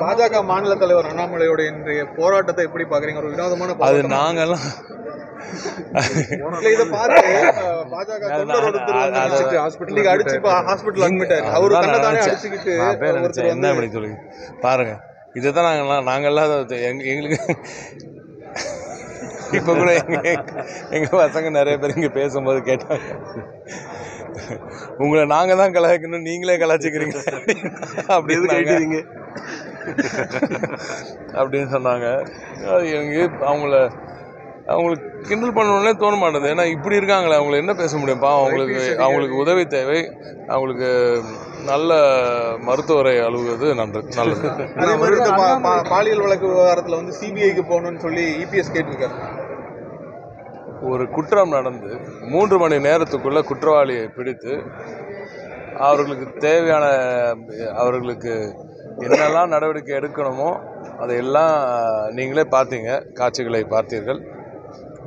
பாஜக மாநில தலைவர் அண்ணாமலையோட இன்றைய போராட்டத்தை எப்படி பாக்குறீங்க? ஒரு வினோதமான அது நாங்கெல்லாம் இதை பார்த்து பாஜக அடிச்சு ஹாஸ்பிட்டல் அட்மிட் அவரு கண்ணதானே அடிச்சுக்கிட்டு என்ன பண்ணி சொல்லுங்க பாருங்க. இதைதான் நாங்கெல்லாம் எங்களுக்கு இப்போ கூட எங்கள் பசங்க நிறைய பேர் இங்கே பேசும்போது கேட்டாங்க, உங்களை நாங்கள் தான் கலாய்க்கணும், நீங்களே கலாய்ச்சிக்கிறீங்க அப்படின்னு கேட்குறீங்க அப்படின்னு சொன்னாங்க. அது எனக்கு அவங்களுக்கு கிண்டல் பண்ணணுன்னே தோண மாட்டேது. ஏன்னா இப்படி இருக்காங்களே, அவங்கள என்ன பேச முடியும்ப்பா? அவங்களுக்கு உதவி தேவை, அவங்களுக்கு நல்ல மருத்துவரை அலுவலது நல்லது. அதே மாதிரி பாலியல் வழக்கு விவகாரத்தில் வந்து சிபிஐக்கு போகணும்னு சொல்லி இபிஎஸ் கேட்டிருக்காரு. ஒரு குற்றம் நடந்து 3 மணி நேரத்துக்குள்ள குற்றவாளியை பிடித்து அவர்களுக்கு தேவையான அவர்களுக்கு என்னெல்லாம் நடவடிக்கை எடுக்கணுமோ அதையெல்லாம் நீங்களே பார்த்தீங்க, காட்சிகளை பார்த்தீர்கள்.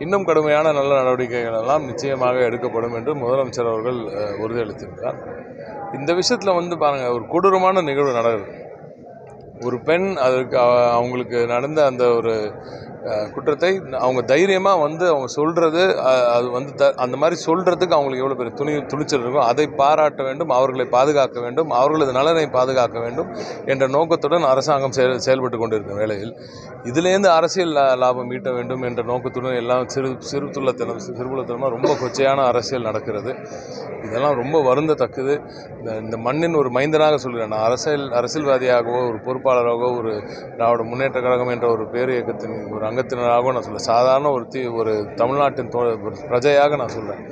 இன்னும் கடுமையான நல்ல நடவடிக்கைகள் எல்லாம் நிச்சயமாக எடுக்கப்படும் என்று முதலமைச்சர் அவர்கள் உறுதியளித்திருக்கிறார். இந்த விஷயத்தில் வந்து பாருங்கள், ஒரு கொடூரமான நிகழ்வு நடக்குது. ஒரு பெண் அதற்கு அவங்களுக்கு நடந்த அந்த ஒரு குற்றத்தை அவங்க தைரியமாக வந்து அவங்க சொல்கிறது, அது வந்து அந்த மாதிரி சொல்கிறதுக்கு அவங்களுக்கு எவ்வளோ பெரிய துணிச்சல் இருக்கும், அதை பாராட்ட வேண்டும், அவர்களை பாதுகாக்க வேண்டும், அவர்களது நலனை பாதுகாக்க வேண்டும் என்ற நோக்கத்துடன் அரசாங்கம் செயல்பட்டு கொண்டிருக்கும் வேளையில் இதிலேருந்து அரசியல் லாபம் ஈட்ட வேண்டும் என்ற நோக்கத்துடன் எல்லாம் சிறுபுலத்தனமாக ரொம்ப கொச்சையான அரசியல் நடக்கிறது. இதெல்லாம் ரொம்ப வருந்தத்தக்கது. இந்த மண்ணின் ஒரு மைந்தனாக சொல்கிறேன் நான். அரசியல்வாதியாகவோ ஒரு பொறுப்பாளராகவோ ஒரு திராவிட முன்னேற்ற கழகம் என்ற ஒரு பேர் இயக்கத்தின் ஒரு அங்கத்தினராகவும் நான் சொல்கிறேன். சாதாரண ஒரு தமிழ்நாட்டின் பிரஜையாக நான் சொல்கிறேன்.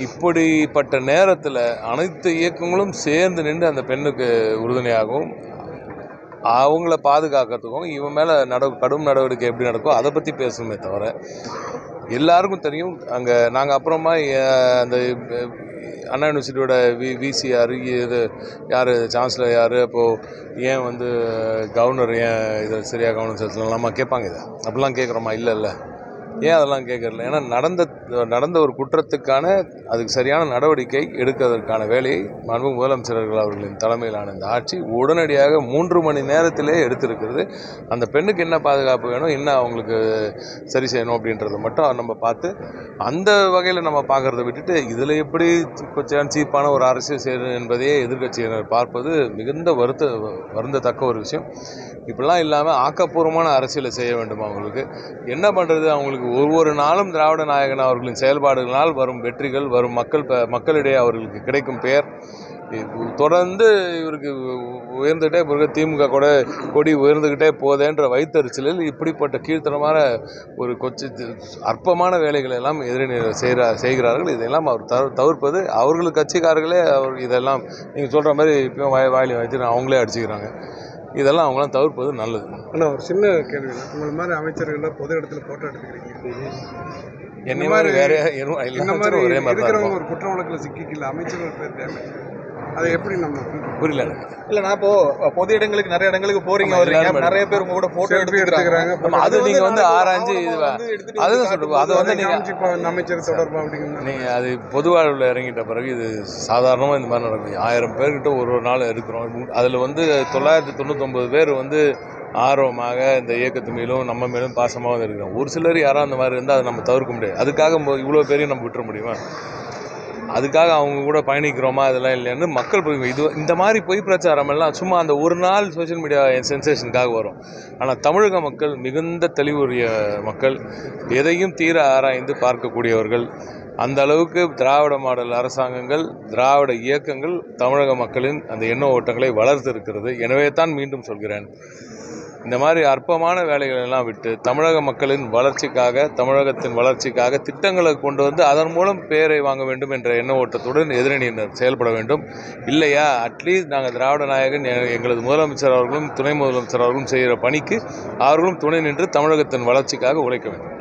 இப்படிப்பட்ட நேரத்தில் அனைத்து இயக்கங்களும் சேர்ந்து நின்று அந்த பெண்ணுக்கு உறுதுணையாகவும் அவங்கள பாதுகாக்கிறதுக்கும் இவன் மேலே கடும் நடவடிக்கை எப்படி நடக்கும் அதை பற்றி பேசணுமே தவிர, எல்லாருக்கும் தெரியும் அங்கே நாங்கள் அப்புறமா அந்த அண்ணா யூனிவர்சிட்டியோட விசிஆர் இது யார், சான்சலர் யார், அப்போது ஏன் வந்து கவர்னர் ஏன் இதை சரியாக கவனம் செலுத்தலாமா கேட்பாங்க. இதை அப்படிலாம் கேட்குறோமா? இல்லை. ஏன் அதெல்லாம் கேட்கறல? ஏன்னா நடந்த ஒரு குற்றத்துக்கான அதுக்கு சரியான நடவடிக்கை எடுக்கிறதுக்கான வேலையை மாண்பு முதலமைச்சர்கள் அவர்களின் தலைமையிலான இந்த ஆட்சி உடனடியாக 3 மணி நேரத்திலே எடுத்திருக்கிறது. அந்த பெண்ணுக்கு என்ன பாதுகாப்பு வேணும், என்ன அவங்களுக்கு சரி செய்யணும் அப்படின்றத மட்டும் நம்ம பார்த்து அந்த வகையில் நம்ம பார்க்குறத விட்டுட்டு இதில் எப்படி கொஞ்சம் சீப்பான ஒரு அரசியல் செய்யணும் என்பதையே எதிர்க்கட்சியினர் பார்ப்பது மிகுந்த வருந்தத்தக்க ஒரு விஷயம். இப்படிலாம் இல்லாமல் ஆக்கப்பூர்வமான அரசியலை செய்ய வேண்டும். அவங்களுக்கு என்ன பண்ணுறது? அவங்களுக்கு ஒவ்வொரு நாளும் திராவிட நாயகன் அவர்களின் செயல்பாடுகளால் வரும் வெற்றிகள், வரும் மக்களிடையே அவர்களுக்கு கிடைக்கும் பெயர் தொடர்ந்து இவருக்கு உயர்ந்துகிட்டே பிறகு திமுக கூட கொடி உயர்ந்துக்கிட்டே போதேன்ற வைத்தறிச்சலில் இப்படிப்பட்ட கீழ்த்தனமான ஒரு அற்பமான வேலைகளை எல்லாம் எதிரினர் செய்கிறார்கள். இதெல்லாம் அவர் தவிர்ப்பது, அவர்களுக்கு கட்சிக்காரர்களே இதெல்லாம் நீங்கள் சொல்கிற மாதிரி இப்போ வாயிலை வச்சு அவங்களே அடிச்சுக்கிறாங்க. இதெல்லாம் அவங்களாம் தவிர்ப்பது நல்லது. ஆனால் ஒரு சின்ன கேள்வி, உங்களை மாதிரி அமைச்சர்கள் பொது இடத்துல போட்டோ எடுத்துக்கிறீங்க, என்ன மாதிரி வேற ஒரே மாதிரி ஒரு குற்ற வழக்கில் சிக்கிக்கல அமைச்சர்கள் பேர் தேவை, அதை எப்படி நம்ம புரியல? இல்லை, நான் இப்போ பொது இடங்களுக்கு நிறைய இடங்களுக்கு போறீங்க, நிறைய பேர் உங்க கூட போட்டோ எடுத்துக்கிறாங்க. அது நீங்க வந்து ஆராய்ஞ்சு அதுதான் சொல்லுவோம். அதை வந்து நீங்க அமைச்சர் தொடர்பா அப்படிங்க நீங்க அது பொது வாழ்வில் இறங்கிட்ட பிறகு இது சாதாரணமாக இந்த மாதிரி நடக்கும். 1000 பேர்கிட்ட ஒரு நாள் இருக்கிறோம். அதில் வந்து 999 பேர் வந்து ஆர்வமாக இந்த இயக்கத்து மேலும் நம்ம மேலும் பாசமாக இருக்கிறோம். ஒரு சிலர் யாராவது அந்த மாதிரி இருந்தால் அதை நம்ம தவிர்க்க முடியாது. அதுக்காக இவ்வளோ பேரையும் நம்ம விட்டுற முடியுமா? அதுக்காக அவங்க கூட பயணிக்கிறோமா இதெல்லாம் இல்லைன்னு மக்கள் இந்த மாதிரி பொய் பிரச்சாரம் எல்லாம் சும்மா அந்த ஒரு நாள் சோஷியல் மீடியா சென்சேஷனுக்காக வரும். ஆனால் தமிழக மக்கள் மிகுந்த தெளிவுடைய மக்கள், எதையும் தீர ஆராய்ந்து பார்க்கக்கூடியவர்கள். அந்த அளவுக்கு திராவிட மாடல் அரசாங்கங்கள், திராவிட இயக்கங்கள் தமிழக மக்களின் அந்த எண்ண ஓட்டங்களை வளர்த்திருக்கிறது. எனவே தான் மீண்டும் சொல்கிறேன், இந்த மாதிரி அற்பமான வேலைகள் எல்லாம் விட்டு தமிழக மக்களின் வளர்ச்சிக்காக, தமிழகத்தின் வளர்ச்சிக்காக திட்டங்களை கொண்டு வந்து அதன் மூலம் பேரை வாங்க வேண்டும் என்ற எண்ண ஓட்டத்துடன் எதிரணியினர் செயல்பட வேண்டும். இல்லையா, அட்லீஸ்ட் நாங்கள் திராவிட நாயகன் எங்களது முதலமைச்சர் அவர்களும் துணை முதலமைச்சர் அவர்களும் செய்கிற பணிக்கு அவர்களும் துணை நின்று தமிழகத்தின் வளர்ச்சிக்காக உழைக்க வேண்டும்.